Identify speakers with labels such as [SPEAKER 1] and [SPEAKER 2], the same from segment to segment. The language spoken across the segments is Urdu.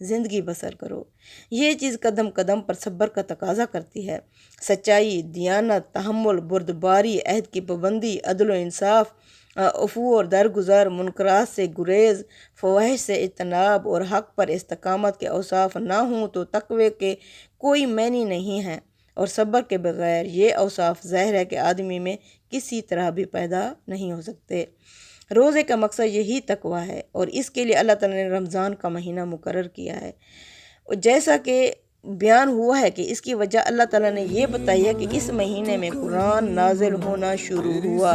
[SPEAKER 1] زندگی بسر کرو۔ یہ چیز قدم قدم پر صبر کا تقاضا کرتی ہے۔ سچائی، دیانت، تحمل، بردباری، عہد کی پابندی، عدل و انصاف، عفو اور درگزر، منکرات سے گریز، فواحش سے اجتناب اور حق پر استقامت کے اوصاف نہ ہوں تو تقوی کے کوئی معنی نہیں ہے، اور صبر کے بغیر یہ اوصاف ظاہر ہے کہ آدمی میں کسی طرح بھی پیدا نہیں ہو سکتے۔ روزے کا مقصد یہی تقوی ہے، اور اس کے لیے اللہ تعالیٰ نے رمضان کا مہینہ مقرر کیا ہے۔ جیسا کہ بیان ہوا ہے کہ اس کی وجہ اللہ تعالیٰ نے یہ بتائی ہے کہ اس مہینے میں قرآن نازل ہونا شروع ہوا۔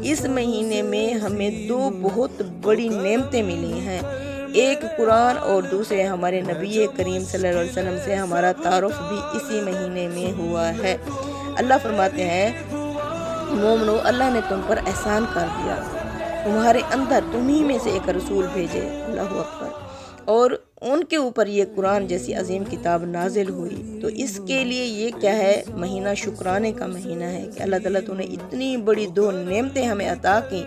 [SPEAKER 1] اس مہینے میں ہمیں دو بہت بڑی نعمتیں ملی ہیں، ایک قرآن اور دوسرے ہمارے نبی کریم صلی اللہ علیہ وسلم سے ہمارا تعارف بھی اسی مہینے میں ہوا ہے۔ اللہ فرماتے ہیں، مومنو، اللہ نے تم پر احسان کر دیا، تمہارے اندر تمہیں میں سے ایک رسول بھیجے، اللہ اکبر، اور ان کے اوپر یہ قرآن جیسی عظیم کتاب نازل ہوئی۔ تو اس کے لیے یہ کیا ہے؟ مہینہ شکرانے کا مہینہ ہے کہ اللہ تعالیٰ تو نے اتنی بڑی دو نعمتیں ہمیں عطا کی،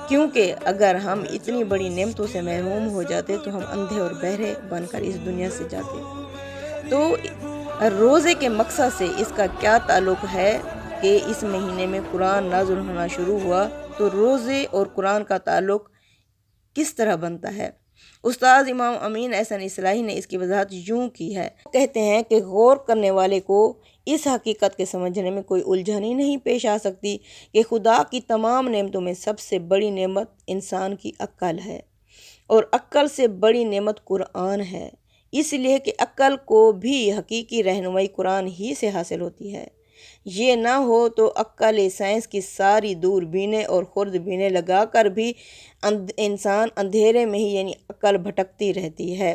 [SPEAKER 1] کیونکہ اگر ہم اتنی بڑی نعمتوں سے محروم ہو جاتے تو ہم اندھے اور بہرے بن کر اس دنیا سے جاتے۔ تو روزے کے مقصد سے اس کا کیا تعلق ہے کہ اس مہینے میں قرآن نازل ہونا شروع ہوا؟ تو روزے اور قرآن کا تعلق کس طرح بنتا ہے؟ استاد امام امین احسن اصلاحی نے اس کی وضاحت یوں کی ہے، کہتے ہیں کہ غور کرنے والے کو اس حقیقت کے سمجھنے میں کوئی الجھن ہی نہیں پیش آ سکتی کہ خدا کی تمام نعمتوں میں سب سے بڑی نعمت انسان کی عقل ہے، اور عقل سے بڑی نعمت قرآن ہے، اس لیے کہ عقل کو بھی حقیقی رہنمائی قرآن ہی سے حاصل ہوتی ہے۔ یہ نہ ہو تو عقل سائنس کی ساری دور بینیں اور خرد بینیں لگا کر بھی انسان اندھیرے میں ہی یعنی عقل بھٹکتی رہتی ہے۔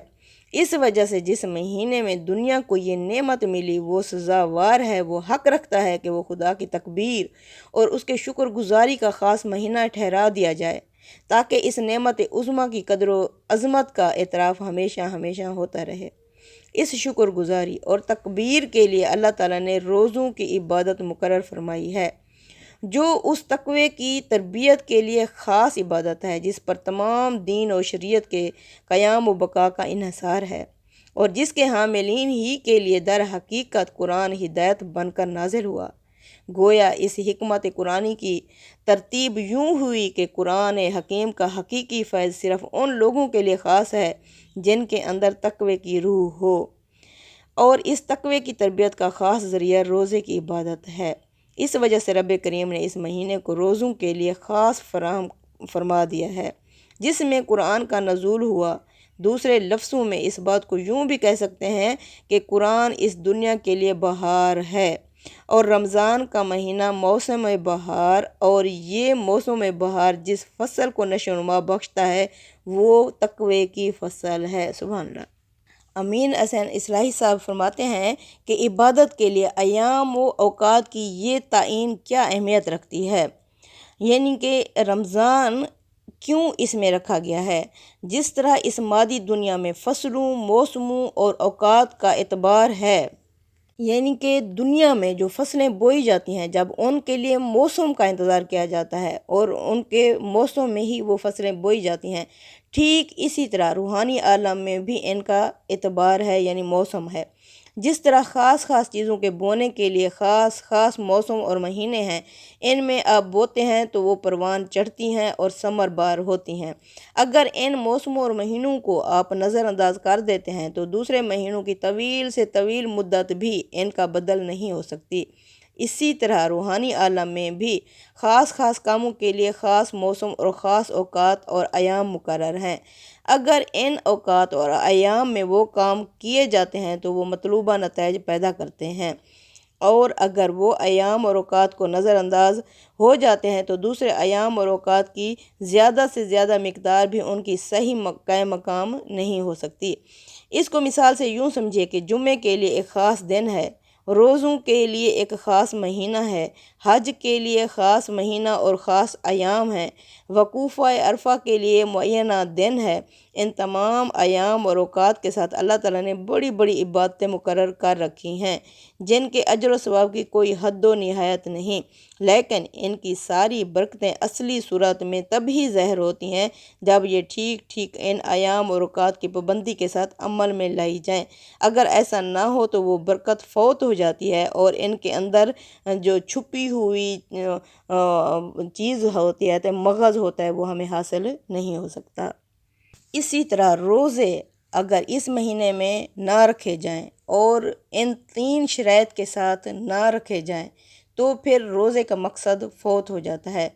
[SPEAKER 1] اس وجہ سے جس مہینے میں دنیا کو یہ نعمت ملی وہ سزاوار ہے، وہ حق رکھتا ہے کہ وہ خدا کی تکبیر اور اس کے شکر گزاری کا خاص مہینہ ٹھہرا دیا جائے، تاکہ اس نعمت عظمیٰ کی قدر و عظمت کا اعتراف ہمیشہ ہمیشہ ہوتا رہے۔ اس شکر گزاری اور تکبیر کے لیے اللہ تعالیٰ نے روزوں کی عبادت مقرر فرمائی ہے، جو اس تقوی کی تربیت کے لیے خاص عبادت ہے جس پر تمام دین اور شریعت کے قیام و بقا کا انحصار ہے، اور جس کے حاملین ہی کے لیے در حقیقت قرآن ہدایت بن کر نازل ہوا۔ گویا اس حکمت قرآنی کی ترتیب یوں ہوئی کہ قرآن حکیم کا حقیقی فیض صرف ان لوگوں کے لیے خاص ہے جن کے اندر تقوی کی روح ہو، اور اس تقوی کی تربیت کا خاص ذریعہ روزے کی عبادت ہے۔ اس وجہ سے رب کریم نے اس مہینے کو روزوں کے لیے خاص فراہم فرما دیا ہے جس میں قرآن کا نزول ہوا۔ دوسرے لفظوں میں اس بات کو یوں بھی کہہ سکتے ہیں کہ قرآن اس دنیا کے لیے بہار ہے، اور رمضان کا مہینہ موسم بہار، اور یہ موسم بہار جس فصل کو نشو و نما بخشتا ہے وہ تقوی کی فصل ہے۔ سبحان اللہ۔ امین احسن اصلاحی صاحب فرماتے ہیں کہ عبادت کے لیے ایام و اوقات کی یہ تعین کیا اہمیت رکھتی ہے، یعنی کہ رمضان کیوں اس میں رکھا گیا ہے۔ جس طرح اس مادی دنیا میں فصلوں، موسموں اور اوقات کا اعتبار ہے، یعنی کہ دنیا میں جو فصلیں بوئی جاتی ہیں جب ان کے لیے موسم کا انتظار کیا جاتا ہے اور ان کے موسم میں ہی وہ فصلیں بوئی جاتی ہیں، ٹھیک اسی طرح روحانی عالم میں بھی ان کا اعتبار ہے، یعنی موسم ہے۔ جس طرح خاص خاص چیزوں کے بونے کے لیے خاص خاص موسم اور مہینے ہیں، ان میں آپ بوتے ہیں تو وہ پروان چڑھتی ہیں اور ثمر بار ہوتی ہیں۔ اگر ان موسموں اور مہینوں کو آپ نظر انداز کر دیتے ہیں تو دوسرے مہینوں کی طویل سے طویل مدت بھی ان کا بدل نہیں ہو سکتی۔ اسی طرح روحانی عالم میں بھی خاص خاص کاموں کے لیے خاص موسم اور خاص اوقات اور ایام مقرر ہیں۔ اگر ان اوقات اور ایام میں وہ کام کیے جاتے ہیں تو وہ مطلوبہ نتائج پیدا کرتے ہیں، اور اگر وہ ایام اور اوقات کو نظر انداز ہو جاتے ہیں تو دوسرے ایام اور اوقات کی زیادہ سے زیادہ مقدار بھی ان کی صحیح قائم مقام نہیں ہو سکتی۔ اس کو مثال سے یوں سمجھیے کہ جمعے کے لیے ایک خاص دن ہے، روزوں کے لیے ایک خاص مہینہ ہے، حج کے لیے خاص مہینہ اور خاص ایام ہیں، وقوفہ عرفہ کے لیے معینہ دن ہے۔ ان تمام ایام اور اوقات کے ساتھ اللہ تعالیٰ نے بڑی بڑی عبادتیں مقرر کر رکھی ہیں جن کے اجر و ثواب کی کوئی حد و نہایت نہیں، لیکن ان کی ساری برکتیں اصلی صورت میں تبھی ظاہر ہوتی ہیں جب یہ ٹھیک ٹھیک ان ایام اور اوقات کی پابندی کے ساتھ عمل میں لائی جائیں۔ اگر ایسا نہ ہو تو وہ برکت فوت ہو جاتی ہے اور ان کے اندر جو چھپی ہوئی چیز ہوتی ہے، مغز ہوتا ہے، وہ ہمیں حاصل نہیں ہو سکتا۔ اسی طرح روزے اگر اس مہینے میں نہ رکھے جائیں اور ان 3 شرائط کے ساتھ نہ رکھے جائیں تو پھر روزے کا مقصد فوت ہو جاتا ہے۔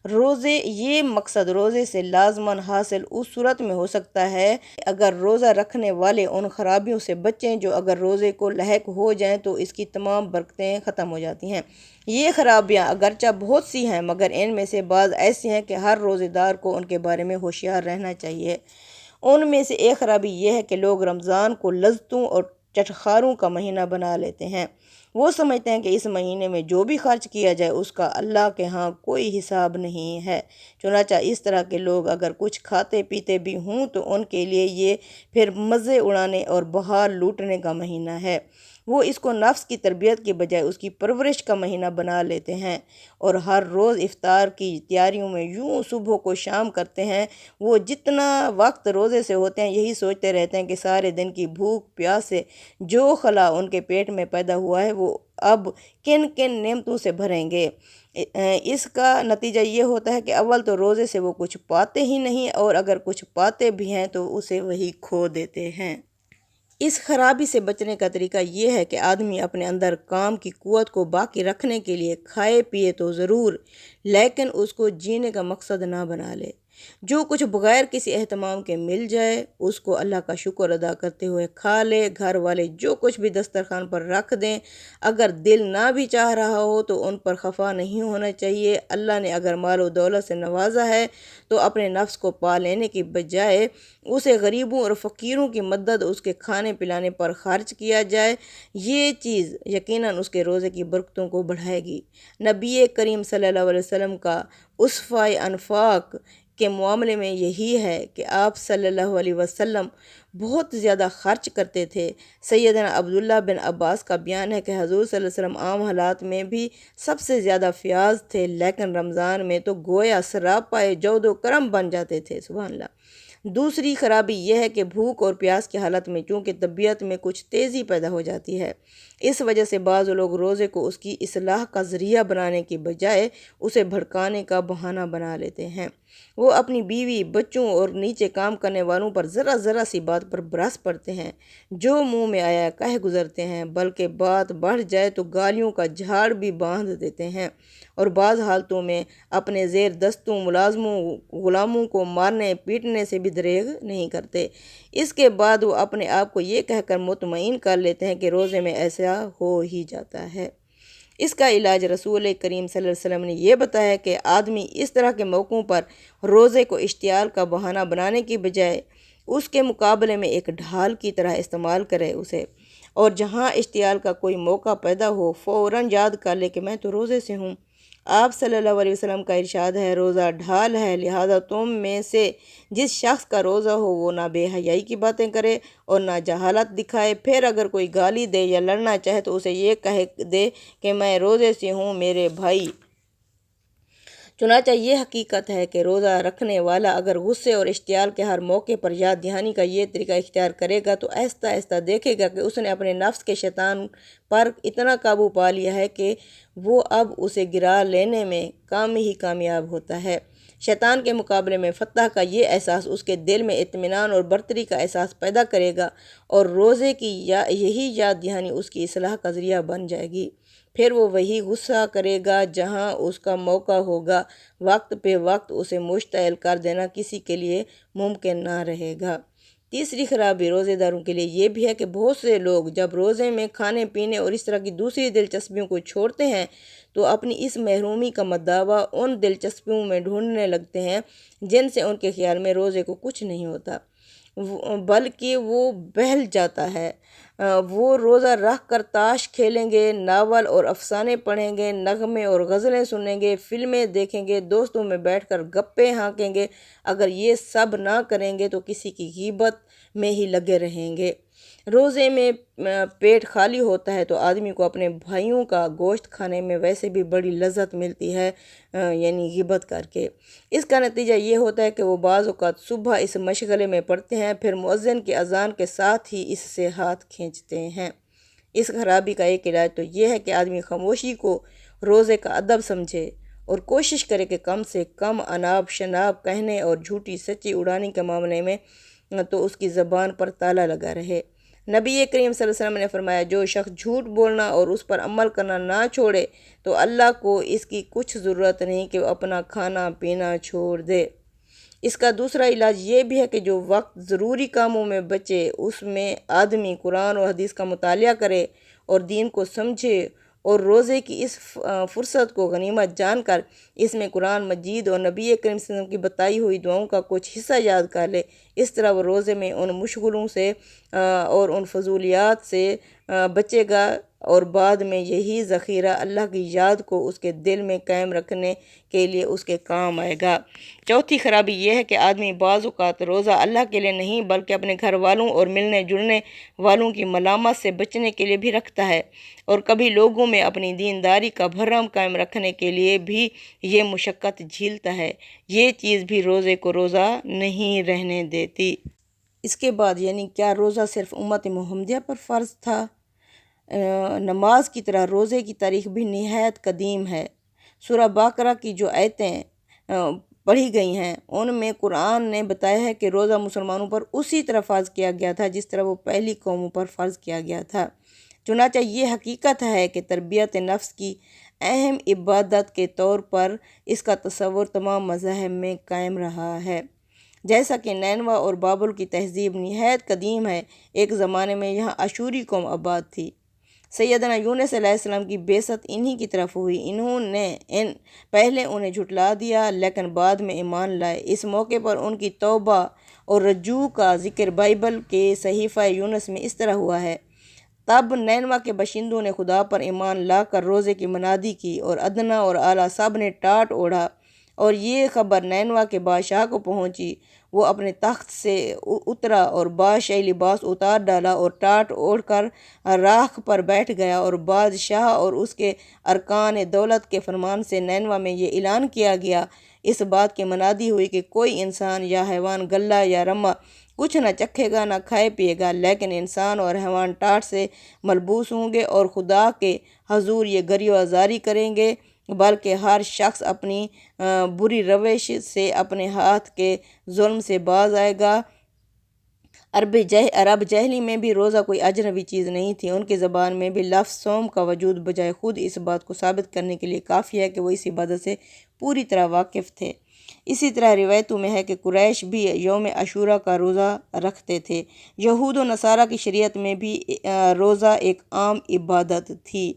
[SPEAKER 1] یہ مقصد روزے سے لازماً حاصل اس صورت میں ہو سکتا ہے اگر روزہ رکھنے والے ان خرابیوں سے بچیں جو اگر روزے کو لاحق ہو جائیں تو اس کی تمام برکتیں ختم ہو جاتی ہیں۔ یہ خرابیاں اگرچہ بہت سی ہیں مگر ان میں سے بعض ایسی ہیں کہ ہر روزے دار کو ان کے بارے میں ہوشیار رہنا چاہیے۔ ان میں سے ایک خرابی یہ ہے کہ لوگ رمضان کو لذتوں اور چٹخاروں کا مہینہ بنا لیتے ہیں۔ وہ سمجھتے ہیں کہ اس مہینے میں جو بھی خرچ کیا جائے اس کا اللہ کے ہاں کوئی حساب نہیں ہے۔ چنانچہ اس طرح کے لوگ اگر کچھ کھاتے پیتے بھی ہوں تو ان کے لیے یہ پھر مزے اڑانے اور بہار لوٹنے کا مہینہ ہے۔ وہ اس کو نفس کی تربیت کے بجائے اس کی پرورش کا مہینہ بنا لیتے ہیں اور ہر روز افطار کی تیاریوں میں یوں صبح کو شام کرتے ہیں۔ وہ جتنا وقت روزے سے ہوتے ہیں یہی سوچتے رہتے ہیں کہ سارے دن کی بھوک پیاس سے جو خلا ان کے پیٹ میں پیدا ہوا ہے وہ اب کن کن نعمتوں سے بھریں گے۔ اس کا نتیجہ یہ ہوتا ہے کہ اول تو روزے سے وہ کچھ پاتے ہی نہیں اور اگر کچھ پاتے بھی ہیں تو اسے وہی کھو دیتے ہیں۔ اس خرابی سے بچنے کا طریقہ یہ ہے کہ آدمی اپنے اندر کام کی قوت کو باقی رکھنے کے لیے کھائے پیے تو ضرور، لیکن اس کو جینے کا مقصد نہ بنا لے۔ جو کچھ بغیر کسی اہتمام کے مل جائے اس کو اللہ کا شکر ادا کرتے ہوئے کھا لے۔ گھر والے جو کچھ بھی دسترخوان پر رکھ دیں اگر دل نہ بھی چاہ رہا ہو تو ان پر خفا نہیں ہونا چاہیے۔ اللہ نے اگر مال و دولت سے نوازا ہے تو اپنے نفس کو پا لینے کی بجائے اسے غریبوں اور فقیروں کی مدد اس کے کھانے پلانے پر خرچ کیا جائے، یہ چیز یقیناً اس کے روزے کی برکتوں کو بڑھائے گی۔ نبی کریم صلی اللہ علیہ وسلم کا اسوہ انفاق کے معاملے میں یہی ہے کہ آپ صلی اللہ علیہ وسلم بہت زیادہ خرچ کرتے تھے۔ سیدنا عبداللہ بن عباس کا بیان ہے کہ حضور صلی اللہ علیہ وسلم عام حالات میں بھی سب سے زیادہ فیاض تھے لیکن رمضان میں تو گویا سراپائے جود و کرم بن جاتے تھے۔ سبحان اللہ۔ دوسری خرابی یہ ہے کہ بھوک اور پیاس کی حالت میں چونکہ طبیعت میں کچھ تیزی پیدا ہو جاتی ہے، اس وجہ سے بعض لوگ روزے کو اس کی اصلاح کا ذریعہ بنانے کی بجائے اسے بھڑکانے کا بہانہ بنا لیتے ہیں۔ وہ اپنی بیوی، بچوں اور نیچے کام کرنے والوں پر ذرا ذرا سی بات پر برس پڑتے ہیں، جو منہ میں آیا کہہ گزرتے ہیں، بلکہ بات بڑھ جائے تو گالیوں کا جھاڑ بھی باندھ دیتے ہیں اور بعض حالتوں میں اپنے زیر دستوں ملازموں غلاموں کو مارنے پیٹنے سے بھی دریغ نہیں کرتے۔ اس کے بعد وہ اپنے آپ کو یہ کہہ کر مطمئن کر لیتے ہیں کہ روزے میں ایسا ہو ہی جاتا ہے۔ اس کا علاج رسول کریم صلی اللہ علیہ وسلم نے یہ بتایا کہ آدمی اس طرح کے موقعوں پر روزے کو اشتعال کا بہانہ بنانے کی بجائے اس کے مقابلے میں ایک ڈھال کی طرح استعمال کرے اسے، اور جہاں اشتعال کا کوئی موقع پیدا ہو فوراً یاد کر لے کہ میں تو روزے سے ہوں۔ آپ صلی اللہ علیہ وسلم کا ارشاد ہے، روزہ ڈھال ہے، لہذا تم میں سے جس شخص کا روزہ ہو وہ نہ بے حیائی کی باتیں کرے اور نہ جہالت دکھائے۔ پھر اگر کوئی گالی دے یا لڑنا چاہے تو اسے یہ کہہ دے کہ میں روزے سے ہوں میرے بھائی۔ چنانچہ یہ حقیقت ہے کہ روزہ رکھنے والا اگر غصے اور اشتعال کے ہر موقع پر یاد دہانی کا یہ طریقہ اختیار کرے گا تو آہستہ آہستہ دیکھے گا کہ اس نے اپنے نفس کے شیطان پر اتنا قابو پا لیا ہے کہ وہ اب اسے گرا لینے میں کامیاب ہوتا ہے۔ شیطان کے مقابلے میں فتح کا یہ احساس اس کے دل میں اطمینان اور برتری کا احساس پیدا کرے گا اور روزے کی یہی یاد دہانی اس کی اصلاح کا ذریعہ بن جائے گی۔ پھر وہ وہی غصہ کرے گا جہاں اس کا موقع ہوگا، وقت پہ وقت اسے مشتعل کر دینا کسی کے لیے ممکن نہ رہے گا۔ تیسری خرابی روزے داروں کے لیے یہ بھی ہے کہ بہت سے لوگ جب روزے میں کھانے پینے اور اس طرح کی دوسری دلچسپیوں کو چھوڑتے ہیں تو اپنی اس محرومی کا مداوع ان دلچسپیوں میں ڈھونڈنے لگتے ہیں جن سے ان کے خیال میں روزے کو کچھ نہیں ہوتا بلکہ وہ بہل جاتا ہے۔ وہ روزہ رکھ کر تاش کھیلیں گے، ناول اور افسانے پڑھیں گے، نغمے اور غزلیں سنیں گے، فلمیں دیکھیں گے، دوستوں میں بیٹھ کر گپیں ہانکیں گے۔ اگر یہ سب نہ کریں گے تو کسی کی غیبت میں ہی لگے رہیں گے۔ روزے میں پیٹ خالی ہوتا ہے تو آدمی کو اپنے بھائیوں کا گوشت کھانے میں ویسے بھی بڑی لذت ملتی ہے، یعنی غیبت کر کے۔ اس کا نتیجہ یہ ہوتا ہے کہ وہ بعض اوقات صبح اس مشغلے میں پڑتے ہیں، پھر مؤذن کی اذان کے ساتھ ہی اس سے ہاتھ کھینچتے ہیں۔ اس خرابی کا ایک علاج تو یہ ہے کہ آدمی خاموشی کو روزے کا ادب سمجھے اور کوشش کرے کہ کم سے کم اناب شناب کہنے اور جھوٹی سچی اڑانے کے معاملے میں تو اس کی زبان پر تالا لگا رہے۔ نبی کریم صلی اللہ علیہ وسلم نے فرمایا، جو شخص جھوٹ بولنا اور اس پر عمل کرنا نہ چھوڑے تو اللہ کو اس کی کچھ ضرورت نہیں کہ وہ اپنا کھانا پینا چھوڑ دے۔ اس کا دوسرا علاج یہ بھی ہے کہ جو وقت ضروری کاموں میں بچے اس میں آدمی قرآن اور حدیث کا مطالعہ کرے اور دین کو سمجھے اور روزے کی اس فرصت کو غنیمت جان کر اس میں قرآن مجید اور نبی کریم صلی اللہ علیہ وسلم کی بتائی ہوئی دعاؤں کا کچھ حصہ یاد کر لے۔ اس طرح وہ روزے میں ان مشغلوں سے اور ان فضولیات سے بچے گا اور بعد میں یہی ذخیرہ اللہ کی یاد کو اس کے دل میں قائم رکھنے کے لیے اس کے کام آئے گا۔ چوتھی خرابی یہ ہے کہ آدمی بعض اوقات روزہ اللہ کے لیے نہیں بلکہ اپنے گھر والوں اور ملنے جلنے والوں کی ملامت سے بچنے کے لیے بھی رکھتا ہے، اور کبھی لوگوں میں اپنی دینداری کا بھرم قائم رکھنے کے لیے بھی یہ مشقت جھیلتا ہے۔ یہ چیز بھی روزے کو روزہ نہیں رہنے دیتی۔ اس کے بعد یعنی کیا روزہ صرف امت محمدیہ پر فرض تھا؟ نماز کی طرح روزے کی تاریخ بھی نہایت قدیم ہے۔ سورہ بقرہ کی جو آیتیں پڑھی گئی ہیں ان میں قرآن نے بتایا ہے کہ روزہ مسلمانوں پر اسی طرح فرض کیا گیا تھا جس طرح وہ پہلی قوموں پر فرض کیا گیا تھا۔ چنانچہ یہ حقیقت ہے کہ تربیت نفس کی اہم عبادت کے طور پر اس کا تصور تمام مذاہب میں قائم رہا ہے۔ جیسا کہ نینوا اور بابل کی تہذیب نہایت قدیم ہے، ایک زمانے میں یہاں اشوری قوم آباد تھی۔ سیدنا یونس علیہ السلام کی بعثت انہی کی طرف ہوئی۔ انہوں نے پہلے انہیں جھٹلا دیا لیکن بعد میں ایمان لائے۔ اس موقع پر ان کی توبہ اور رجوع کا ذکر بائبل کے صحیفہ یونس میں اس طرح ہوا ہے۔ تب نینوا کے باشندوں نے خدا پر ایمان لا کر روزے کی منادی کی اور ادنا اور اعلیٰ سب نے ٹاٹ اوڑھا، اور یہ خبر نینوا کے بادشاہ کو پہنچی۔ وہ اپنے تخت سے اترا اور بادشاہی لباس اتار ڈالا اور ٹاٹ اوڑھ کر راکھ پر بیٹھ گیا، اور بادشاہ اور اس کے ارکان دولت کے فرمان سے نینوا میں یہ اعلان کیا گیا، اس بات کی منادی ہوئی کہ کوئی انسان یا حیوان غلہ یا رما کچھ نہ چکھے گا نہ کھائے پیے گا، لیکن انسان اور حیوان ٹاٹ سے ملبوس ہوں گے اور خدا کے حضور یہ گریہ آزاری کریں گے، بلکہ ہر شخص اپنی بری روش سے اپنے ہاتھ کے ظلم سے باز آئے گا۔ عرب جاہلی میں بھی روزہ کوئی اجنبی چیز نہیں تھی۔ ان کی زبان میں بھی لفظ صوم کا وجود بجائے خود اس بات کو ثابت کرنے کے لیے کافی ہے کہ وہ اس عبادت سے پوری طرح واقف تھے۔ اسی طرح روایتوں میں ہے کہ قریش بھی یوم عاشوراء کا روزہ رکھتے تھے۔ یہود و نصارہ کی شریعت میں بھی روزہ ایک عام عبادت تھی۔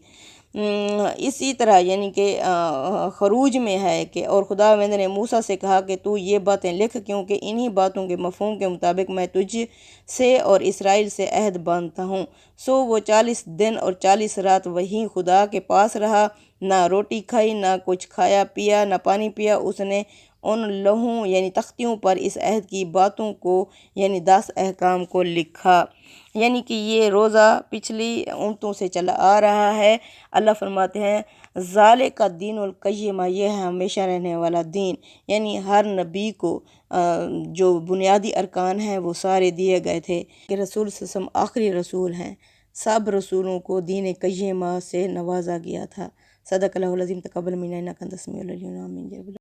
[SPEAKER 1] اسی طرح یعنی کہ خروج میں ہے کہ اور خداوند نے موسیٰ سے کہا کہ تو یہ باتیں لکھ، کیونکہ انہی باتوں کے مفہوم کے مطابق میں تجھ سے اور اسرائیل سے عہد باندھتا ہوں۔ سو وہ 40 دن اور 40 رات وہیں خدا کے پاس رہا، نہ روٹی کھائی، نہ کچھ کھایا پیا، نہ پانی پیا۔ اس نے ان لوحوں یعنی تختیوں پر اس عہد کی باتوں کو یعنی 10 احکام کو لکھا۔ یعنی کہ یہ روزہ پچھلی امتوں سے چلا آ رہا ہے۔ اللہ فرماتے ہیں ذالک الدین القیمہ، یہ ہے ہمیشہ رہنے والا دین، یعنی ہر نبی کو جو بنیادی ارکان ہیں وہ سارے دیے گئے تھے کہ رسول صلی اللہ علیہ وسلم آخری رسول ہیں۔ سب رسولوں کو دین قیمہ سے نوازا گیا تھا۔ صدق اللہ العظیم، تقبل منا انک انت السمیع العلیم، آمین۔